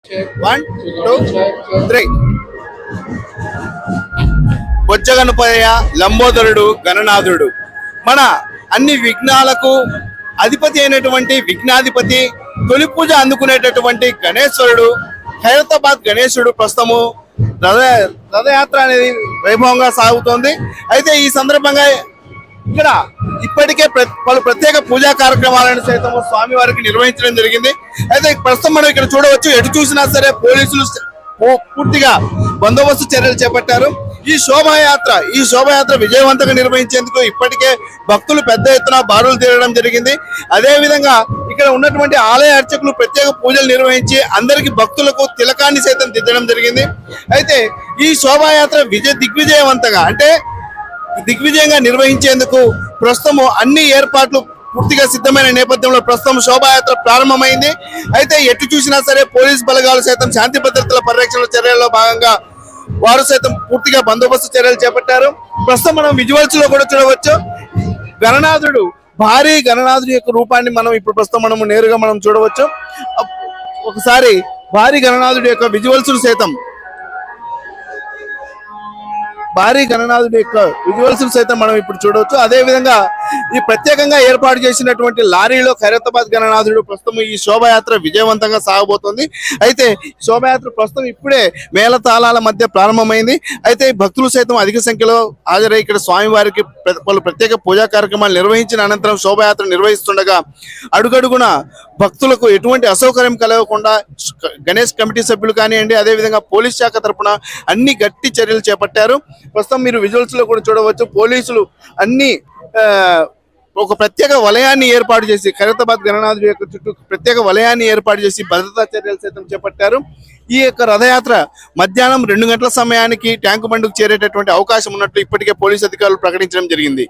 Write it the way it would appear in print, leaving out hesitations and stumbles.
1, 2, 3. బొజ్జగణపయ్య లంబోదరుడు గణనాథుడు మన అన్ని విఘ్నాలకు అధిపతి అయినటువంటి విఘ్నాధిపతి తొలి పూజ అందుకునేటటువంటి గణేశ్వరుడు ఖైరతాబాద్ గణేశుడు ప్రస్తుతము రథయాత్ర అనేది వైభవంగా సాగుతోంది. అయితే ఈ సందర్భంగా ఇక్కడ ఇప్పటికే పలు ప్రత్యేక పూజా కార్యక్రమాలను సైతం స్వామివారికి నిర్వహించడం జరిగింది. అయితే ప్రస్తుతం మనం ఇక్కడ చూడవచ్చు, ఎటు చూసినా సరే పోలీసులు పూర్తిగా బందోబస్తు చర్యలు చేపట్టారు. ఈ శోభాయాత్ర విజయవంతంగా నిర్వహించేందుకు ఇప్పటికే భక్తులు పెద్ద ఎత్తున బారులు తీరడం జరిగింది. అదే విధంగా ఇక్కడ ఉన్నటువంటి ఆలయ అర్చకులు ప్రత్యేక పూజలు నిర్వహించి అందరికి భక్తులకు తిలకాన్ని సైతం దిద్దడం జరిగింది. అయితే ఈ శోభాయాత్ర దిగ్విజయంగా నిర్వహించేందుకు ప్రస్తుతం అన్ని ఏర్పాట్లు పూర్తిగా సిద్ధమైన నేపథ్యంలో ప్రస్తుతం శోభాయాత్ర ప్రారంభమైంది. అయితే ఎటు చూసినా సరే పోలీస్ బలగాలు సైతం శాంతి భద్రతల పరిరక్షణ చర్యల్లో భాగంగా వారు సైతం పూర్తిగా బందోబస్తు చర్యలు చేపట్టారు. ప్రస్తుతం మనం విజువల్స్ లో కూడా చూడవచ్చు, భారీ గణనాథుడి యొక్క రూపాన్ని మనం ఇప్పుడు ప్రస్తుతం నేరుగా చూడవచ్చు. ఒకసారి భారీ గణనాథుడి యొక్క విజువల్స్ సైతం మనం ఇప్పుడు చూడవచ్చు. అదే విధంగా ఈ ప్రత్యేకంగా ఏర్పాటు చేసినటువంటి లారీలో ఖైరతాబాద్ గణనాథుడు ప్రస్తుతం ఈ శోభాయాత్ర విజయవంతంగా సాగబోతోంది. అయితే శోభాయాత్ర ప్రస్తుతం ఇప్పుడే మేళతాళాల మధ్య ప్రారంభమైంది. అయితే భక్తులు సైతం అధిక సంఖ్యలో హాజరై ఇక్కడ స్వామివారికి పలు ప్రత్యేక పూజా కార్యక్రమాలు నిర్వహించిన అనంతరం శోభాయాత్ర నిర్వహిస్తుండగా అడుగడుగున భక్తులకు ఎటువంటి అసౌకర్యం కలగకుండా గణేష్ కమిటీ సభ్యులు కానివ్వండి, అదేవిధంగా పోలీస్ శాఖ తరఫున అన్ని గట్టి చర్యలు చేపట్టారు. ప్రస్తుతం మీరు విజువల్స్ లో కూడా చూడవచ్చు, పోలీసులు అన్ని ఒక ప్రత్యేక వలయాన్ని ఏర్పాటు చేసి ఖైరతాబాద్ గణనాథుడి యొక్క చుట్టూ ప్రత్యేక వలయాన్ని ఏర్పాటు చేసి భద్రతా చర్యలు సైతం చేపట్టారు. ఈ యొక్క రథయాత్ర మధ్యాహ్నం 2 గంటల సమయానికి ట్యాంకు బండుకు చేరేటటువంటి అవకాశం ఉన్నట్లు ఇప్పటికే పోలీసు అధికారులు ప్రకటించడం జరిగింది.